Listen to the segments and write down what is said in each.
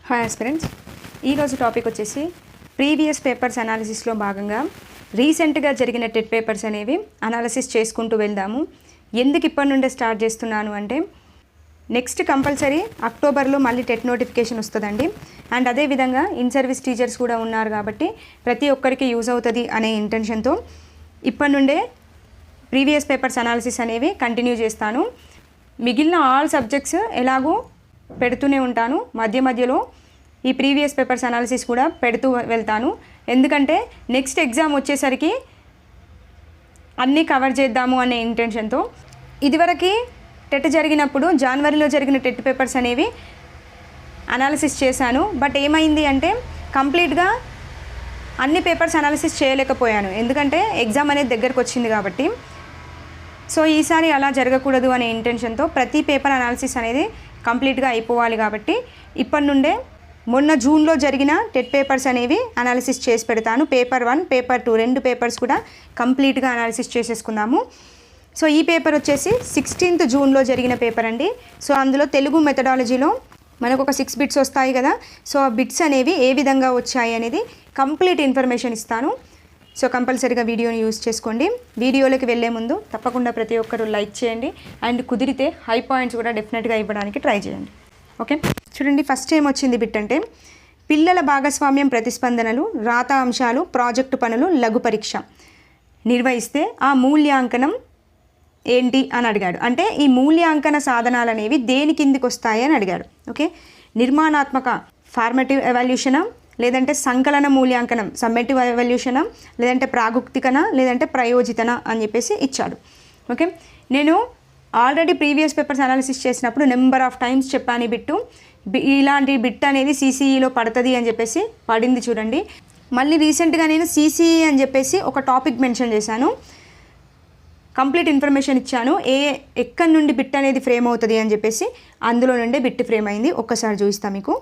Hi aspirants, ఈరోజు topic వచ్చేసి previous papers అనాలిసిస్లో భాగంగా రీసెంట్గా జరిగిన టెట్ పేపర్స్ అనేవి అనాలిసిస్ చేసుకుంటూ వెళ్దాము. ఎందుకు ఇప్పటి నుండే స్టార్ట్ చేస్తున్నాను అంటే నెక్స్ట్ కంపల్సరీ అక్టోబర్లో మళ్ళీ టెట్ నోటిఫికేషన్ వస్తుందండి. అండ్ అదేవిధంగా ఇన్ సర్వీస్ టీచర్స్ కూడా ఉన్నారు కాబట్టి ప్రతి ఒక్కరికి యూజ్ అవుతుంది అనే ఇంటెన్షన్తో ఇప్పటి నుండే ప్రీవియస్ పేపర్స్ అనాలిసిస్ అనేవి కంటిన్యూ చేస్తాను. మిగిలిన ఆల్ సబ్జెక్ట్స్ ఎలాగో పెడుతూనే ఉంటాను, మధ్య మధ్యలో ఈ ప్రీవియస్ పేపర్స్ అనాలిసిస్ కూడా పెడుతూ వెళ్తాను. ఎందుకంటే నెక్స్ట్ ఎగ్జామ్ వచ్చేసరికి అన్నీ కవర్ చేద్దాము అనే ఇంటెన్షన్తో. ఇదివరకు టెట్ జరిగినప్పుడు జనవరిలో జరిగిన టెట్ పేపర్స్ అనేవి అనాలిసిస్ చేశాను. బట్ ఏమైంది అంటే కంప్లీట్గా అన్ని పేపర్స్ అనాలిసిస్ చేయలేకపోయాను, ఎందుకంటే ఎగ్జామ్ అనేది దగ్గరకు వచ్చింది కాబట్టి. సో ఈసారి అలా జరగకూడదు అనే ఇంటెన్షన్తో ప్రతి పేపర్ అనాలిసిస్ అనేది కంప్లీట్గా అయిపోవాలి కాబట్టి ఇప్పటి నుండే మొన్న జూన్లో జరిగిన టెట్ పేపర్స్ అనేవి అనాలిసిస్ చేసి పెడతాను. పేపర్ 1, పేపర్ 2 రెండు పేపర్స్ కూడా కంప్లీట్గా అనాలిసిస్ చేసేసుకుందాము. సో ఈ పేపర్ వచ్చేసి 16th జూన్లో జరిగిన పేపర్ అండి. సో అందులో తెలుగు మెథడాలజీలో మనకు ఒక 6 బిట్స్ వస్తాయి కదా. సో ఆ బిట్స్ అనేవి ఏ విధంగా వచ్చాయి అనేది కంప్లీట్ ఇన్ఫర్మేషన్ ఇస్తాను. సో కంపల్సరీగా వీడియోని యూజ్ చేసుకోండి. వీడియోలోకి వెళ్ళే ముందు తప్పకుండా ప్రతి ఒక్కరు లైక్ చేయండి అండ్ కుదిరితే హై పాయింట్స్ కూడా డెఫినెట్గా ఇవ్వడానికి ట్రై చేయండి. ఓకే, చూడండి ఫస్ట్ ఏం వచ్చింది బిట్ అంటే పిల్లల భాగస్వామ్యం ప్రతిస్పందనలు, రాత అంశాలు, ప్రాజెక్టు పనులు, లఘు పరీక్ష నిర్వహిస్తే ఆ మూల్యాంకనం ఏంటి అని అడిగాడు. అంటే ఈ మూల్యాంకన సాధనాలు అనేవి దేని కిందికి వస్తాయి అని అడిగాడు. ఓకే, నిర్మాణాత్మక ఫార్మేటివ్ ఎవాల్యూషనా, లేదంటే సంకలన మూల్యాంకనం సమ్మేటివ్ ఎవాల్యూషనా, లేదంటే ప్రాగుక్తికన, లేదంటే ప్రయోజితన అని చెప్పేసి ఇచ్చాడు. ఓకే, నేను ఆల్రెడీ ప్రీవియస్ పేపర్స్ అనాలిసిస్ చేసినప్పుడు నెంబర్ ఆఫ్ టైమ్స్ చెప్పాను ఈ బిట్టు. ఇలాంటి బిట్ అనేది సిసిఈలో పడుతుంది అని చెప్పేసి పడింది చూడండి. మళ్ళీ రీసెంట్గా నేను సిసిఈ అని చెప్పేసి ఒక టాపిక్ మెన్షన్ చేశాను, కంప్లీట్ ఇన్ఫర్మేషన్ ఇచ్చాను, ఎక్కడి నుండి బిట్ అనేది ఫ్రేమ్ అవుతుంది అని చెప్పేసి. అందులో నుండే బిట్ ఫ్రేమ్ అయింది. ఒక్కసారి చూపిస్తాను మీకు.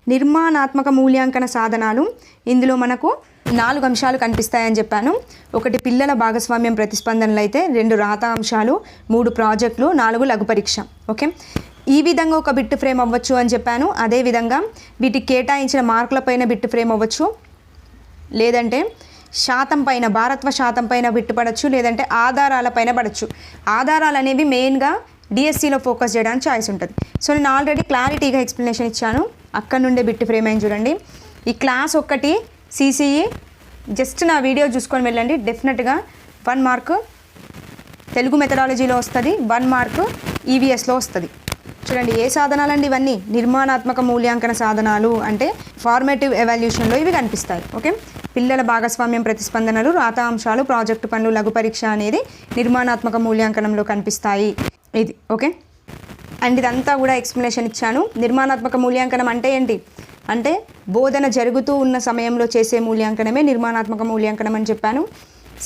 నిర్మాణాత్మక మూల్యాంకన సాధనాలు, ఇందులో మనకు 4 అంశాలు కనిపిస్తాయని చెప్పాను. 1 పిల్లల భాగస్వామ్యం ప్రతిస్పందనలు అయితే, 2 రాత అంశాలు, 3 ప్రాజెక్టులు, 4 లఘు పరీక్ష. ఓకే, ఈ విధంగా ఒక బిట్ ఫ్రేమ్ అవ్వచ్చు అని చెప్పాను. అదేవిధంగా వీటికి కేటాయించిన మార్కుల పైన బిట్ ఫ్రేమ్ అవ్వచ్చు, లేదంటే శాతం పైన భారత్వ శాతం పైన బిట్టు పడవచ్చు, లేదంటే ఆధారాల పైన పడవచ్చు. ఆధారాలు అనేవి మెయిన్గా డిఎస్సిలో ఫోకస్ చేయడానికి ఛాయిస్ ఉంటుంది. సో నేను ఆల్రెడీ క్లారిటీగా ఎక్స్ప్లెనేషన్ ఇచ్చాను, అక్కడ నుండే బిట్ ఫ్రేమ్ అయింది చూడండి. ఈ క్లాస్ ఒక్కటి సిసిఈ జస్ట్ నా వీడియో చూసుకొని వెళ్ళండి, డెఫినెట్గా 1 మార్క్ తెలుగు మెథడాలజీలో వస్తుంది, 1 మార్క్ ఈవీఎస్లో వస్తుంది. చూడండి ఏ సాధనాలండి ఇవన్నీ, నిర్మాణాత్మక మూల్యాంకన సాధనాలు అంటే ఫార్మేటివ్ ఎవాల్యూషన్లో ఇవి కనిపిస్తాయి. ఓకే, పిల్లల భాగస్వామ్యం ప్రతిస్పందనలు, రాత అంశాలు, ప్రాజెక్టు పనులు, లఘు పరీక్ష అనేది నిర్మాణాత్మక మూల్యాంకనంలో కనిపిస్తాయి. ఇది ఓకే, అండ్ ఇదంతా కూడా ఎక్స్ప్లెనేషన్ ఇచ్చాను. నిర్మాణాత్మక మూల్యాంకనం అంటే ఏంటి అంటే బోధన జరుగుతూ ఉన్న సమయంలో చేసే మూల్యాంకనమే నిర్మాణాత్మక మూల్యాంకనం అని చెప్పాను.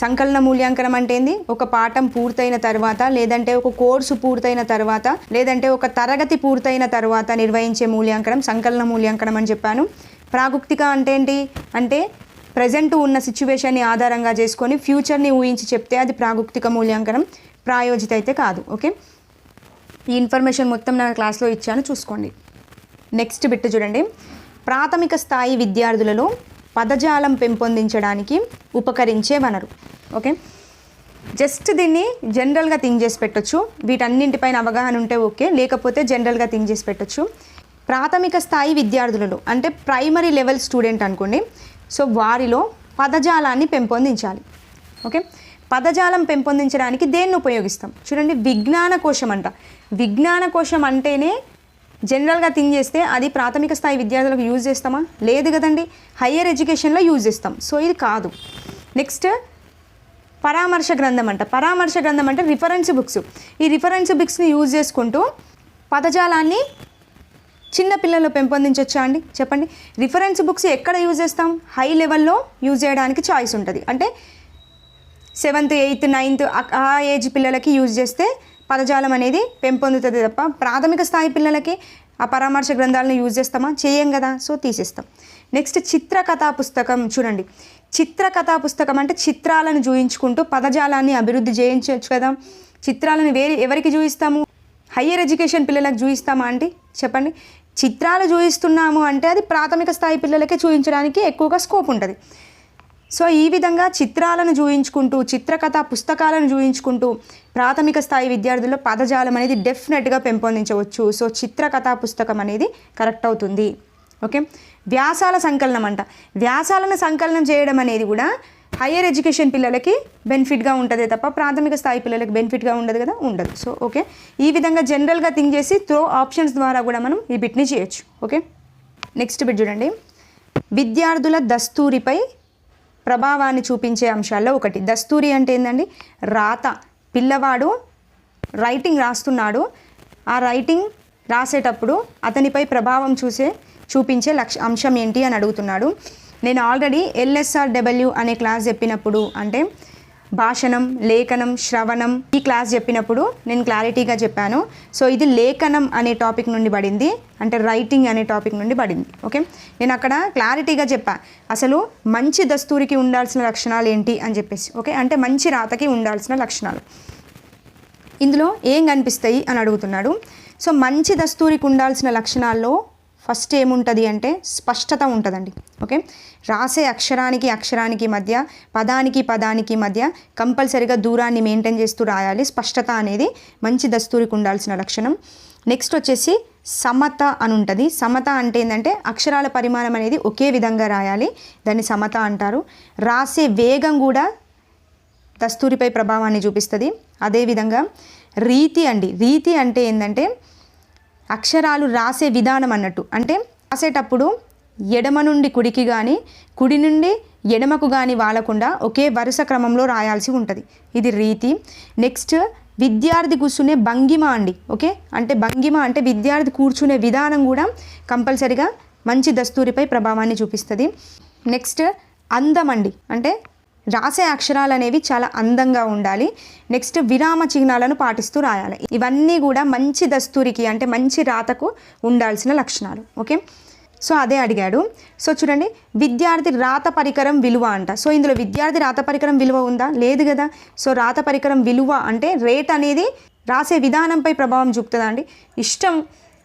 సంకలన మూల్యాంకనం అంటే ఏంది, ఒక పాఠం పూర్తయిన తర్వాత, లేదంటే ఒక కోర్సు పూర్తయిన తర్వాత, లేదంటే ఒక తరగతి పూర్తయిన తర్వాత నిర్వహించే మూల్యాంకనం సంకలన మూల్యాంకనం అని చెప్పాను. ప్రాగుక్తిక అంటే ఏంటి అంటే ప్రజెంట్ ఉన్న సిచ్యువేషన్ని ఆధారంగా చేసుకొని ఫ్యూచర్ని ఊహించి చెప్తే అది ప్రాగుక్తిక మూల్యాంకనం, ప్రాయోజిత అయితే కాదు. ఓకే, ఈ ఇన్ఫర్మేషన్ మొత్తం నా క్లాస్లో ఇచ్చాను, చూసుకోండి. నెక్స్ట్ బిట్ చూడండి, ప్రాథమిక స్థాయి విద్యార్థులలో పదజాలం పెంపొందించడానికి ఉపకరించే వనరు. ఓకే, జస్ట్ దీన్ని జనరల్గా థింక్ చేసి పెట్టొచ్చు, వీటన్నింటిపైన అవగాహన ఉంటే ఓకే, లేకపోతే జనరల్గా థింక్ చేసి పెట్టొచ్చు. ప్రాథమిక స్థాయి విద్యార్థులలో అంటే ప్రైమరీ లెవెల్ స్టూడెంట్ అనుకోండి. సో వారిలో పదజాలాన్ని పెంపొందించాలి. ఓకే, పదజాలం పెంపొందించడానికి దేన్ని ఉపయోగిస్తాం చూడండి, విజ్ఞాన కోశం అంట. విజ్ఞాన కోశం అంటేనే జనరల్గా థింక్ చేస్తే అది ప్రాథమిక స్థాయి విద్యార్థులకు యూజ్ చేస్తామా, లేదు కదండి, హయ్యర్ ఎడ్యుకేషన్లో యూజ్ చేస్తాం. సో ఇది కాదు. నెక్స్ట్ పరామర్శ గ్రంథం అంట. పరామర్శ గ్రంథం అంటే రిఫరెన్స్ బుక్స్. ఈ రిఫరెన్స్ బుక్స్ని యూజ్ చేసుకుంటూ పదజాలాన్ని చిన్నపిల్లల్లో పెంపొందించవచ్చా అండి చెప్పండి. రిఫరెన్స్ బుక్స్ ఎక్కడ యూజ్ చేస్తాం, హై లెవెల్లో యూజ్ చేయడానికి చాయిస్ ఉంటుంది. అంటే 7th 8th 9th ఆ ఏజ్ పిల్లలకి యూజ్ చేస్తే పదజాలం అనేది పెంపొందుతుంది తప్ప ప్రాథమిక స్థాయి పిల్లలకి ఆ పరామర్శ గ్రంథాలను యూజ్ చేస్తామా, చేయం కదా. సో తీసేస్తాం. నెక్స్ట్ చిత్రకథా పుస్తకం చూడండి. చిత్రకథా పుస్తకం అంటే చిత్రాలను చూయించుకుంటూ పదజాలాన్ని అభివృద్ధి చేయించవచ్చు కదా. చిత్రాలను ఎవరికి చూపిస్తాము, హయ్యర్ ఎడ్యుకేషన్ పిల్లలకు చూపిస్తామా అంటే చెప్పండి. చిత్రాలు చూపిస్తున్నాము అంటే అది ప్రాథమిక స్థాయి పిల్లలకే చూపించడానికి ఎక్కువగా స్కోప్ ఉంటుంది. సో ఈ విధంగా చిత్రాలను చూయించుకుంటూ, చిత్రకథ పుస్తకాలను చూయించుకుంటూ ప్రాథమిక స్థాయి విద్యార్థుల్లో పదజాలం అనేది డెఫినెట్గా పెంపొందించవచ్చు. సో చిత్రకథా పుస్తకం అనేది కరెక్ట్ అవుతుంది. ఓకే, వ్యాసాల సంకలనం అంట. వ్యాసాలను సంకలనం చేయడం అనేది కూడా హయ్యర్ ఎడ్యుకేషన్ పిల్లలకి బెనిఫిట్గా ఉంటుంది తప్ప ప్రాథమిక స్థాయి పిల్లలకి బెనిఫిట్గా ఉండదు కదా, ఉండదు. సో ఓకే, ఈ విధంగా జనరల్గా థింక్ చేసి త్రో ఆప్షన్స్ ద్వారా కూడా మనం ఈ బిట్ని చేయొచ్చు. ఓకే, నెక్స్ట్ బిట్ చూడండి. విద్యార్థుల దస్తూరిపై ప్రభావాన్ని చూపించే అంశాల్లో ఒకటి. దస్తూరి అంటే ఏంటండి? రాత. పిల్లవాడు రైటింగ్ రాస్తున్నాడు, ఆ రైటింగ్ రాసేటప్పుడు అతనిపై ప్రభావం చూపించే అంశం ఏంటి అని అడుగుతున్నాడు. నేను ఆల్రెడీ LSRW అనే క్లాస్ చెప్పినప్పుడు, అంటే భాషణం, లేఖనం, శ్రవణం, ఈ క్లాస్ చెప్పినప్పుడు నేను క్లారిటీగా చెప్పాను. సో ఇది లేఖనం అనే టాపిక్ నుండి పడింది, అంటే రైటింగ్ అనే టాపిక్ నుండి పడింది. ఓకే, నేను అక్కడ క్లారిటీగా చెప్పా అసలు మంచి దస్తూరికి ఉండాల్సిన లక్షణాలు ఏంటి అని చెప్పేసి. ఓకే, అంటే మంచి రాతకి ఉండాల్సిన లక్షణాలు ఇందులో ఏం కనిపిస్తాయి అని అడుగుతున్నాడు. సో మంచి దస్తూరికి ఉండాల్సిన లక్షణాల్లో ఫస్ట్ ఏముంటుంది అంటే స్పష్టత ఉంటుందండి. ఓకే, రాసే అక్షరానికి అక్షరానికి మధ్య, పదానికి పదానికి మధ్య కంపల్సరీగా దూరాన్ని మెయింటైన్ చేస్తూ రాయాలి. స్పష్టత అనేది మంచి దస్తూరికి ఉండాల్సిన లక్షణం. నెక్స్ట్ వచ్చేసి సమత అని ఉంటుంది. సమత అంటే ఏంటంటే అక్షరాల పరిమాణం అనేది ఒకే విధంగా రాయాలి, దాన్ని సమత అంటారు. రాసే వేగం కూడా దస్తూరిపై ప్రభావాన్ని చూపిస్తుంది. అదేవిధంగా రీతి అండి. రీతి అంటే ఏంటంటే అక్షరాలు రాసే విధానం అన్నట్టు, అంటే రాసేటప్పుడు ఎడమ నుండి కుడికి కానీ, కుడి నుండి ఎడమకు కానీ వాలకుండా ఒకే వరుస క్రమంలో రాయాల్సి ఉంటుంది. ఇది రీతి. నెక్స్ట్ విద్యార్థి కూర్చునే భంగిమ అండి. ఓకే, అంటే భంగిమ అంటే విద్యార్థి కూర్చునే విధానం కూడా కంపల్సరిగా మంచి దస్తూరిపై ప్రభావాన్ని చూపిస్తుంది. నెక్స్ట్ అందం అండి, అంటే రాసే అక్షరాలు అనేవి చాలా అందంగా ఉండాలి. నెక్స్ట్ విరామ చిహ్నాలను పాటిస్తూ రాయాలి. ఇవన్నీ కూడా మంచి దస్తూరికి, అంటే మంచి రాతకు ఉండాల్సిన లక్షణాలు. ఓకే, సో అదే అడిగాడు. సో చూడండి, విద్యార్థి రాత పరికరం విలువ అంట. సో ఇందులో విద్యార్థి రాత పరికరం విలువ ఉందా? లేదు కదా. సో రాత పరికరం విలువ అంటే రేట్ అనేది రాసే విధానంపై ప్రభావం చూపుతుందా అండి? ఇష్టం,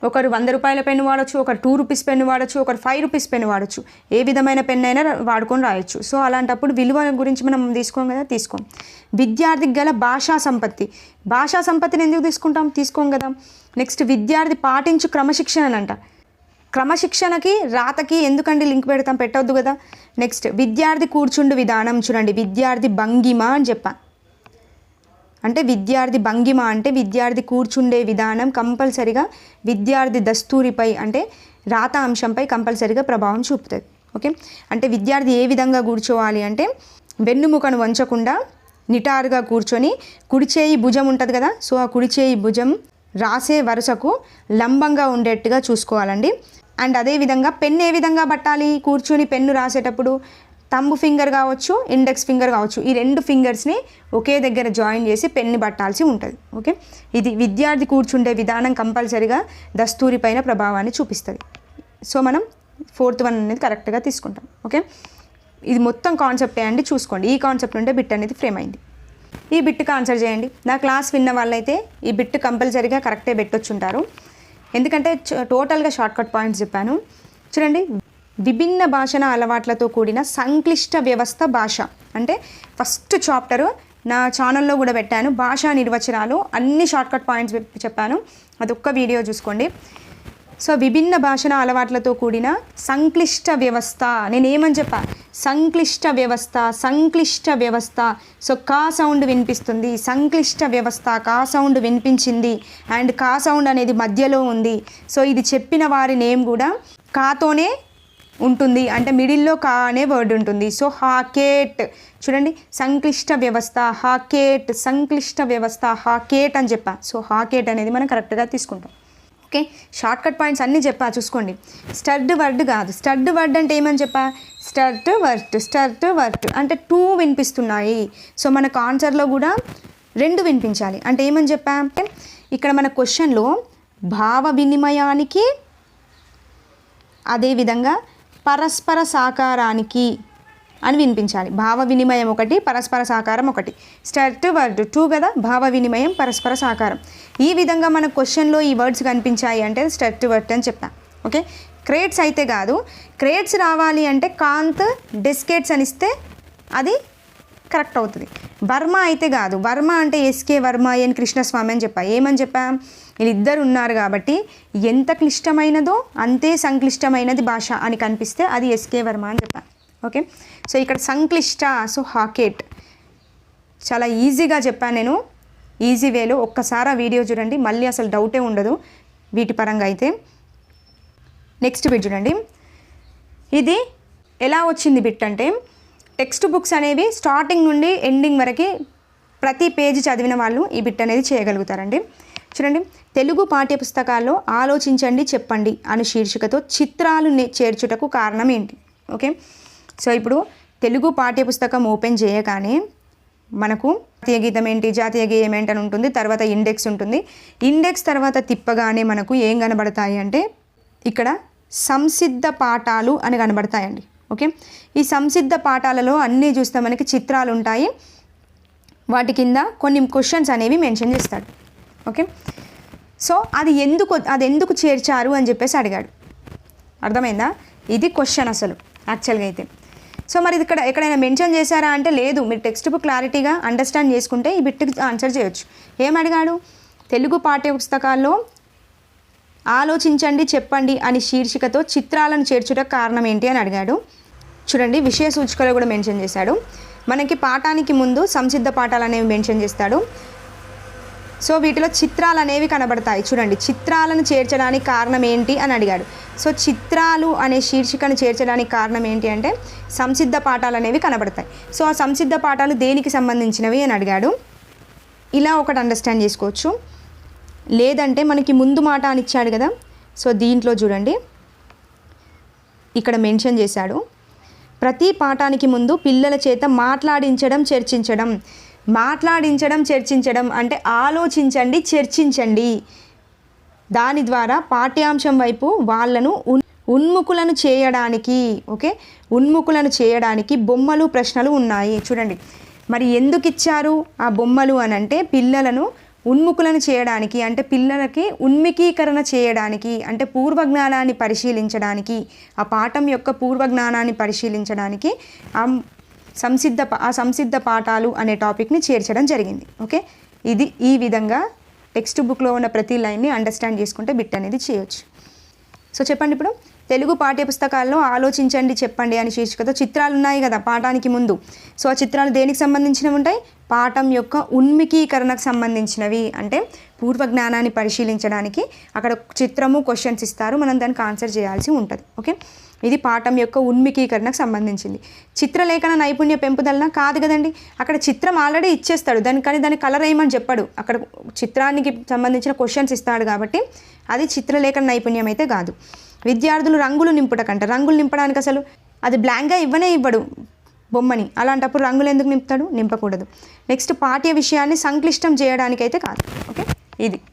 ఒకరు 100 రూపాయల పెన్ను వాడచ్చు, ఒకరు 2 రూపీస్ పెన్ను వాడచ్చు, ఒకరు 5 రూపీస్ పెన్ను వాడచ్చు, ఏ విధమైన పెన్ను అయినా వాడుకొని రాయొచ్చు. సో అలాంటప్పుడు విలువ గురించి మనం తీసుకోం కదా, తీసుకోం. విద్యార్థికి గల భాషా సంపత్తి. భాషా సంపత్తిని ఎందుకు తీసుకోం కదా. నెక్స్ట్ విద్యార్థి పాటించు క్రమశిక్షణ అంట. క్రమశిక్షణకి రాతకి ఎందుకండి లింక్ పెట్టవద్దు కదా. నెక్స్ట్ విద్యార్థి కూర్చుండు విధానం. చూడండి, విద్యార్థి భంగిమ అని చెప్పా, అంటే విద్యార్థి భంగిమ అంటే విద్యార్థి కూర్చుండే విధానం కంపల్సరిగా విద్యార్థి దస్తూరిపై, అంటే రాత అంశంపై కంపల్సరిగా ప్రభావం చూపుతుంది. ఓకే, అంటే విద్యార్థి ఏ విధంగా కూర్చోవాలి అంటే వెన్నుముకను వంచకుండా నిటారుగా కూర్చొని కుడి చేయి భుజం ఉంటుంది కదా, సో ఆ కుడి చేయి భుజం రాసే వరుసకు లంబంగా ఉండేట్టుగా చూసుకోవాలండి. అండ్ అదేవిధంగా పెన్ను ఏ విధంగా పట్టాలి? కూర్చొని పెన్ను రాసేటప్పుడు థంబ్ ఫింగర్ కావచ్చు, ఇండెక్స్ ఫింగర్ కావచ్చు, ఈ 2 ఫింగర్స్ని ఒకే దగ్గర జాయిన్ చేసి పెన్ను పట్టాల్సి ఉంటుంది. ఓకే, ఇది విద్యార్థి కూర్చుండే విధానం కంపల్సరిగా దస్తూరి పైన ప్రభావాన్ని చూపిస్తుంది. సో మనం 4th వన్ అనేది కరెక్ట్గా తీసుకుంటాం. ఓకే, ఇది మొత్తం కాన్సెప్టే అండి, చూసుకోండి. ఈ కాన్సెప్ట్ నుండే బిట్ అనేది ఫ్రేమ్ అయింది. ఈ బిట్కి ఆన్సర్ చేయండి. నా క్లాస్ విన్న వాళ్ళైతే ఈ బిట్ కంపల్సరీగా కరెక్టే పెట్టొచ్చుంటారు, ఎందుకంటే టోటల్గా షార్ట్కట్ పాయింట్స్ చెప్పాను. చూడండి, విభిన్న భాషణ అలవాట్లతో కూడిన సంక్లిష్ట వ్యవస్థ భాష, అంటే ఫస్ట్ చాప్టరు నా ఛానల్లో కూడా పెట్టాను. భాషా నిర్వచనాలు అన్ని షార్ట్కట్ పాయింట్స్ చెప్పాను, అదొక్క వీడియో చూసుకోండి. సో విభిన్న భాషణ అలవాట్లతో కూడిన సంక్లిష్ట వ్యవస్థ, నేనేమని చెప్పా? సంక్లిష్ట వ్యవస్థ, సంక్లిష్ట వ్యవస్థ. సో కా సౌండ్ వినిపిస్తుంది, సంక్లిష్ట వ్యవస్థ, కా సౌండ్ వినిపించింది, అండ్ కా సౌండ్ అనేది మధ్యలో ఉంది. సో ఇది చెప్పిన వారి నేమ్ కూడా కాతోనే ఉంటుంది, అంటే మిడిల్లో కా అనే వర్డ్ ఉంటుంది. సో హాకేట్. చూడండి, సంక్లిష్ట వ్యవస్థ, హాకేట్, సంక్లిష్ట వ్యవస్థ, హాకేట్ అని చెప్పా. సో హాకేట్ అనేది మనం కరెక్ట్గా తీసుకుంటాం. ఓకే, షార్ట్కట్ పాయింట్స్ అన్నీ చెప్పా, చూసుకోండి. స్టడ్ వర్డ్ కాదు, స్టడ్ వర్డ్ అంటే ఏమని చెప్పా? స్టర్ట్ వర్ట్, స్టర్ట్ వర్ట్ అంటే 2 వినిపిస్తున్నాయి. సో మనకు ఆన్సర్లో కూడా 2 వినిపించాలి. అంటే ఏమని చెప్పా? ఇక్కడ మన క్వశ్చన్లో భావ వినిమయానికి, అదేవిధంగా పరస్పర సాకారానికి అని వినిపించాలి. భావ వినిమయం ఒకటి, పరస్పర సాకారం ఒకటి. స్టర్ట్ వర్డ్ 2 కదా, భావ వినిమయం, పరస్పర సాకారం. ఈ విధంగా మన క్వశ్చన్లో ఈ వర్డ్స్ కనిపించాయి అంటే స్టర్ట్ వర్డ్ అని చెప్పా. ఓకే, క్రేట్స్ అయితే కాదు. క్రేట్స్ రావాలి అంటే కాంత్ డెస్కేట్స్ అని ఇస్తే అది కరెక్ట్ అవుతుంది. వర్మ అయితే కాదు. వర్మ అంటే ఎస్కే వర్మ ఎన్ కృష్ణస్వామి అని చెప్పా. ఏమని చెప్పా? వీళ్ళిద్దరు ఉన్నారు కాబట్టి ఎంత క్లిష్టమైనదో అంతే సంక్లిష్టమైనది భాష అని కనిపిస్తే అది ఎస్కే వర్మ అని చెప్పా. ఓకే, సో ఇక్కడ సంక్లిష్ట, సో హాకెట్. చాలా ఈజీగా చెప్పాను నేను, ఈజీ వేలో. ఒక్కసారి ఆ వీడియో చూడండి, మళ్ళీ అసలు డౌటే ఉండదు వీటి పరంగా అయితే. నెక్స్ట్ బిట్ చూడండి. ఇది ఎలా వచ్చింది బిట్ అంటే, టెక్స్ట్ బుక్స్ అనేవి స్టార్టింగ్ నుండి ఎండింగ్ వరకు ప్రతి పేజీ చదివిన వాళ్ళు ఈ బిట్ అనేది చేయగలుగుతారండి. చూడండి, తెలుగు పాఠ్యపుస్తకాల్లో ఆలోచించండి చెప్పండి అనే శీర్షికతో చిత్రాలు చేర్చుటకు కారణం ఏంటి? ఓకే, సో ఇప్పుడు తెలుగు పాఠ్యపుస్తకం ఓపెన్ చేయగానే మనకు జాతీయ గీతం ఏంటి, జాతీయ గేయం ఏంటి అని ఉంటుంది. తర్వాత ఇండెక్స్ ఉంటుంది. ఇండెక్స్ తర్వాత తిప్పగానే మనకు ఏం కనబడతాయి అంటే ఇక్కడ సంసిద్ధ పాఠాలు అని కనబడతాయండి. ఓకే, ఈ సంసిద్ధ పాఠాలలో అన్నీ చూస్తే మనకి చిత్రాలు ఉంటాయి. వాటి కింద కొన్ని క్వశ్చన్స్ అనేవి మెన్షన్ చేస్తాడు. ఓకే, సో అది ఎందుకు చేర్చారు అని చెప్పేసి అడిగాడు. అర్థమైందా? ఇది క్వశ్చన్ అసలు యాక్చువల్గా అయితే. సో మరి ఇది ఇక్కడ ఎక్కడైనా మెన్షన్ చేశారా అంటే లేదు. మీరు టెక్స్ట్ బుక్ క్లారిటీగా అండర్స్టాండ్ చేసుకుంటే ఈ బిట్కి ఆన్సర్ చేయొచ్చు. ఏం అడిగాడు? తెలుగు పాఠ్యపుస్తకాల్లో ఆలోచించండి చెప్పండి అని శీర్షికతో చిత్రాలను చేర్చుటకు కారణం ఏంటి అని అడిగాడు. చూడండి, విషయ సూచికలో కూడా మెన్షన్ చేశాడు. మనకి పాఠానికి ముందు సంసిద్ధ పాఠాలు అనేవి మెన్షన్ చేస్తాడు. సో వీటిలో చిత్రాలు అనేవి కనబడతాయి. చూడండి, చిత్రాలను చేర్చడానికి కారణం ఏంటి అని అడిగాడు. సో చిత్రాలు అనే శీర్షికను చేర్చడానికి కారణం ఏంటి అంటే సంసిద్ధ పాఠాలు అనేవి కనబడతాయి. సో ఆ సంసిద్ధ పాఠాలు దేనికి సంబంధించినవి అని అడిగాడు. ఇలా ఒకటి అండర్స్టాండ్ చేసుకోవచ్చు. లేదంటే మనకి ముందు మాట అని ఇచ్చాడు కదా, సో దీంట్లో చూడండి ఇక్కడ మెన్షన్ చేశాడు. ప్రతి పాఠానికి ముందు పిల్లల చేత మాట్లాడించడం చర్చించడం అంటే ఆలోచించండి చర్చించండి. దాని ద్వారా పాఠ్యాంశం వైపు వాళ్ళను ఉన్ముఖులను చేయడానికి బొమ్మలు ప్రశ్నలు ఉన్నాయి. చూడండి, మరి ఎందుకు ఇచ్చారు ఆ బొమ్మలు అని అంటే పిల్లలను ఉన్ముఖులను చేయడానికి, అంటే పిల్లలకి ఉన్మికీకరణ చేయడానికి, అంటే పూర్వజ్ఞానాన్ని పరిశీలించడానికి, ఆ పాఠం యొక్క పూర్వజ్ఞానాన్ని పరిశీలించడానికి ఆ సంసిద్ధ పాఠాలు అనే టాపిక్ని చేర్చడం జరిగింది. ఓకే, ఇది ఈ విధంగా టెక్స్ట్ బుక్లో ఉన్న ప్రతి లైన్ని అండర్స్టాండ్ చేసుకుంటే బిట్ అనేది చేయొచ్చు. సో చెప్పండి, ఇప్పుడు తెలుగు పాఠ్యపుస్తకాల్లో ఆలోచించండి చెప్పండి అని శీర్షికతో చిత్రాలు ఉన్నాయి కదా పాఠానికి ముందు. సో ఆ చిత్రాలు దేనికి సంబంధించినవి ఉంటాయి? పాఠం యొక్క ఉన్మికీకరణకు సంబంధించినవి, అంటే పూర్వజ్ఞానాన్ని పరిశీలించడానికి అక్కడ చిత్రము క్వశ్చన్స్ ఇస్తారు, మనం దానికి ఆన్సర్ చేయాల్సి ఉంటుంది. ఓకే, ఇది పాఠం యొక్క ఉన్మికీకరణకు సంబంధించింది. చిత్రలేఖన నైపుణ్య పెంపుదలన కాదు కదండి. అక్కడ చిత్రం ఆల్రెడీ ఇచ్చేస్తాడు, కానీ దాని కలర్ ఏమని చెప్పాడు. అక్కడ చిత్రానికి సంబంధించిన క్వశ్చన్స్ ఇస్తాడు కాబట్టి అది చిత్రలేఖన నైపుణ్యం అయితే కాదు. విద్యార్థులు రంగులు నింపడానికి అసలు అది బ్లాంక్గా ఇవ్వడు బొమ్మని. అలాంటప్పుడు రంగులు ఎందుకు నింపకూడదు. నెక్స్ట్, పాఠ్య విషయాన్ని సంక్లిష్టం చేయడానికి అయితే కాదు. ఓకే,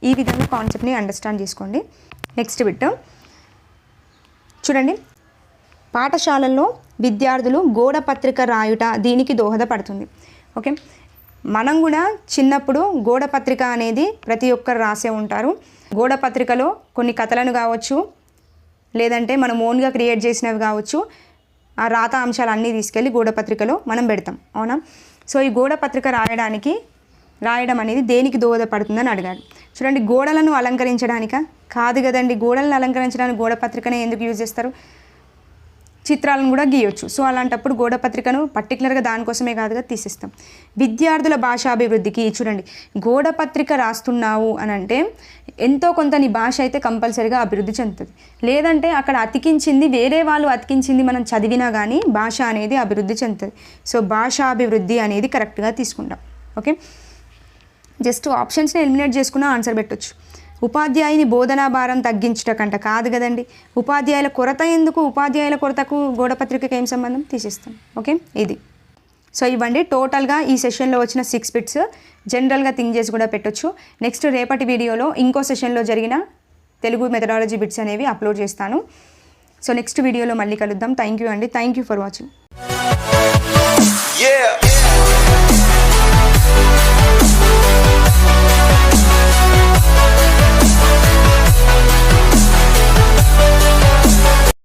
ఈ విధంగా కాన్సెప్ట్ని అండర్స్టాండ్ చేసుకోండి. నెక్స్ట్ బిట్ చూడండి, పాఠశాలల్లో విద్యార్థులు గోడ పత్రిక రాయుట దీనికి దోహదపడుతుంది. ఓకే, మనం కూడా చిన్నప్పుడు గోడ పత్రిక అనేది ప్రతి ఒక్కరు రాసే ఉంటారు. గోడ పత్రికలో కొన్ని కథలను కావచ్చు, లేదంటే మనం ఓన్గా క్రియేట్ చేసినవి కావచ్చు, ఆ రాత అంశాలు అన్నీ తీసుకెళ్ళి గోడ పత్రికలో మనం పెడతాం, అవునా? సో ఈ గోడ పత్రిక రాయడం అనేది దేనికి దోహదపడుతుందని అడిగాడు. చూడండి, గోడలను అలంకరించడానికా? కాదు కదండి. గోడలను అలంకరించడానికి గోడ పత్రికనే ఎందుకు యూజ్ చేస్తారు? చిత్రాలను కూడా గీయొచ్చు. సో అలాంటప్పుడు గోడ పత్రికను పర్టికులర్గా దానికోసమే కాదుగా తీసిస్తాం. విద్యార్థుల భాషాభివృద్ధికి, చూడండి, గోడ పత్రిక రాస్తున్నావు అని అంటే ఎంతో కొంత నీ భాష అయితే కంపల్సరీగా అభివృద్ధి చెందుతుంది. లేదంటే అక్కడ అతికించింది వేరే వాళ్ళు అతికించింది మనం చదివినా కానీ భాష అనేది అభివృద్ధి చెందుతుంది. సో భాషాభివృద్ధి అనేది కరెక్ట్గా తీసుకుంటాం. ఓకే, జస్ట్ ఆప్షన్స్ని ఎలిమినేట్ చేసుకున్న ఆన్సర్ పెట్టొచ్చు. ఉపాధ్యాయుని బోధనా భారం తగ్గించుటకంట కాదు కదండి. ఉపాధ్యాయుల కొరత ఎందుకు? ఉపాధ్యాయుల కొరతకు గోడపత్రికకి ఏం సంబంధం? తీసిస్తాం. ఓకే, ఇది. సో ఇవ్వండి టోటల్గా ఈ సెషన్లో వచ్చిన 6 బిట్స్. జనరల్గా థింక్ చేసి కూడా పెట్టొచ్చు. నెక్స్ట్ రేపటి వీడియోలో ఇంకో సెషన్లో జరిగిన తెలుగు మెథడాలజీ బిట్స్ అనేవి అప్లోడ్ చేస్తాను. సో నెక్స్ట్ వీడియోలో మళ్ళీ కలుద్దాం. థ్యాంక్ యూ అండి. Thank you for watching.